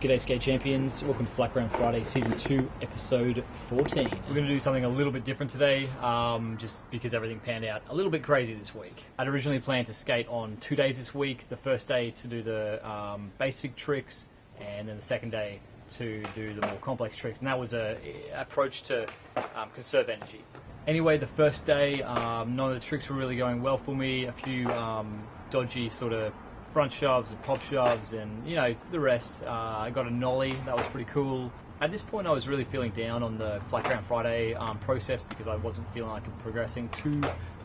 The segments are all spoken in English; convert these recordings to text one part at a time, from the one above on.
G'day skate champions, welcome to Flatground Friday, Season 2, Episode 14. We're going to do something a little bit different today, just because everything panned out a little bit crazy this week. I'd originally planned to skate on 2 days this week, the first day to do the basic tricks, and then the second day to do the more complex tricks, and that was an approach to conserve energy. Anyway, the first day, none of the tricks were really going well for me, a few dodgy sort of front shoves and pop shoves and, you know, the rest. I got a nollie, that was pretty cool. At this point I was really feeling down on the Flatground Friday process because I wasn't feeling like I'm progressing too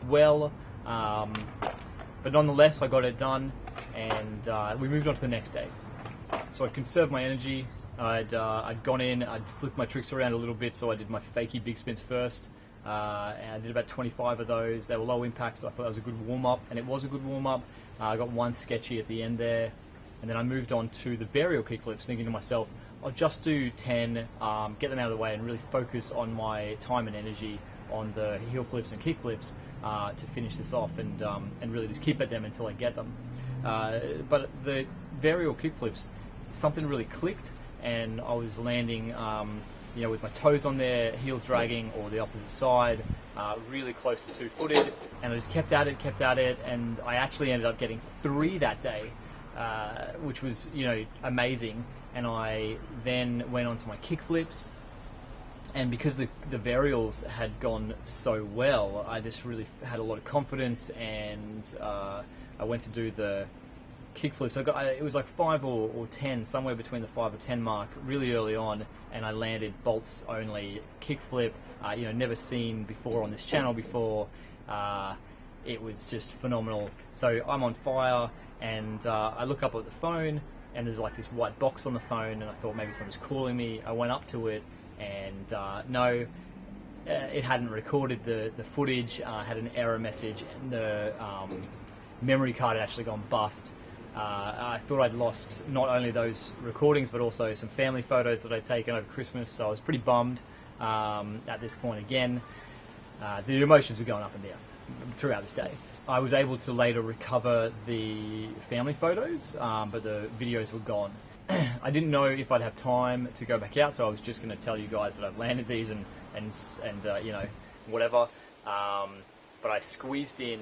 well. But nonetheless, I got it done and we moved on to the next day. So I conserved my energy. I'd gone in, I'd flipped my tricks around a little bit, so I did my fakie big spins first. And I did about 25 of those. They were low impact, so I thought that was a good warm-up, and it was a good warm-up. I got one sketchy at the end there, and then I moved on to the Varial kickflips, thinking to myself, I'll just do 10, get them out of the way, and really focus on my time and energy on the heel flips and kickflips to finish this off, and really just keep at them until I get them. But the Varial kickflips, something really clicked, and I was landing, you know, with my toes on there, heels dragging, or the opposite side, really close to two-footed, and I just kept at it, and I actually ended up getting 3 that day, which was, you know, amazing. And I then went on to my kickflips, and because the varials had gone so well, I just really had a lot of confidence, and I went to do the kickflips. It was like 5 or 10, somewhere between the 5 or 10 mark, really early on, and I landed bolts only kickflip, you know, never seen before on this channel before. It was just phenomenal. So I'm on fire, and I look up at the phone, and there's like this white box on the phone, and I thought maybe someone's calling me. I went up to it, and no, it hadn't recorded the footage. Had an error message, and the memory card had actually gone bust. I thought I'd lost not only those recordings, but also some family photos that I'd taken over Christmas, so I was pretty bummed at this point again. The emotions were going up and down throughout this day. I was able to later recover the family photos, but the videos were gone. I didn't know if I'd have time to go back out, so I was just going to tell you guys that I've landed these and you know, whatever. But I squeezed in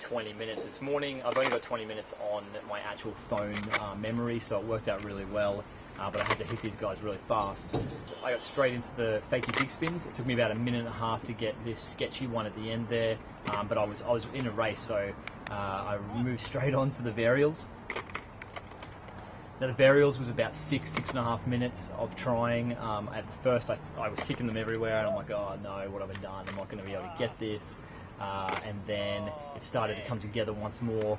20 minutes this morning. I've only got 20 minutes on my actual phone memory, so it worked out really well. But I had to hit these guys really fast. I got straight into the fakie big spins. It took me about a minute and a half to get this sketchy one at the end there. But I was in a race, so I moved straight on to the varials. Now the varials was about 6.5 minutes of trying. At first I was kicking them everywhere, and I'm like, oh no, what have I done? I'm not going to be able to get this. And then it started to come together once more,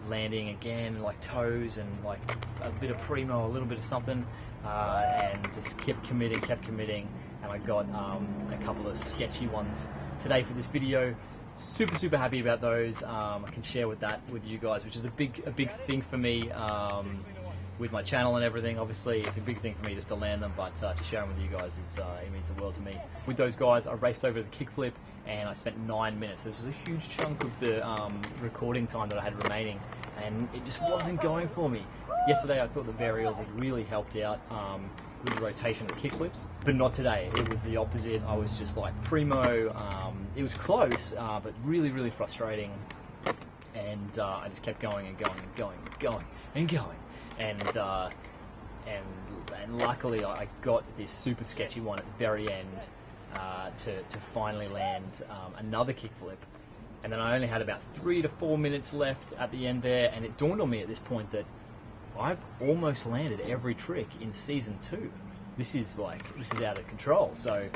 landing again, like toes and like a bit of primo, a little bit of something, and just kept committing, and I got a couple of sketchy ones today for this video. Super happy about those. I can share with you guys, which is a big thing for me with my channel and everything. Obviously it's a big thing for me just to land them, but to share them with you guys, it means the world to me. With those guys, I raced over to the kickflip, and I spent 9 minutes. This was a huge chunk of the recording time that I had remaining, and it just wasn't going for me. Yesterday I thought the varials had really helped out with the rotation of the kickflips, but not today. It was the opposite. I was just like primo. It was close, but really frustrating, and I just kept going and going. And luckily I got this super sketchy one at the very end to finally land another kickflip. And then I only had about 3 to 4 minutes left at the end there, and it dawned on me at this point that I've almost landed every trick in Season 2. This is out of control. So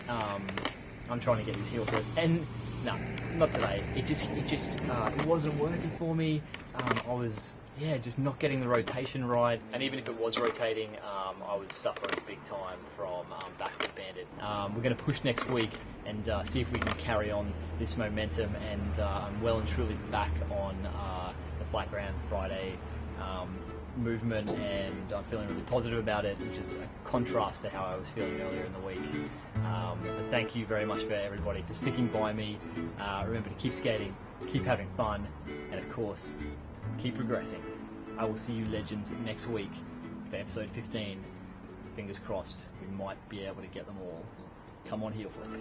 I'm trying to get this heel first, and no, not today. It wasn't working for me. I was just not getting the rotation right, and even if it was rotating, I was suffering big time from backflip bandit. We're going to push next week and see if we can carry on this momentum, and I'm well and truly back on the Flatground Friday movement, and I'm feeling really positive about it, which is a contrast to how I was feeling earlier in the week. But thank you very much for everybody for sticking by me. Remember to keep skating, keep having fun, and of course, keep progressing. I will see you legends next week. for episode 15. Fingers crossed, we might be able to get them all. Come on, heel flip.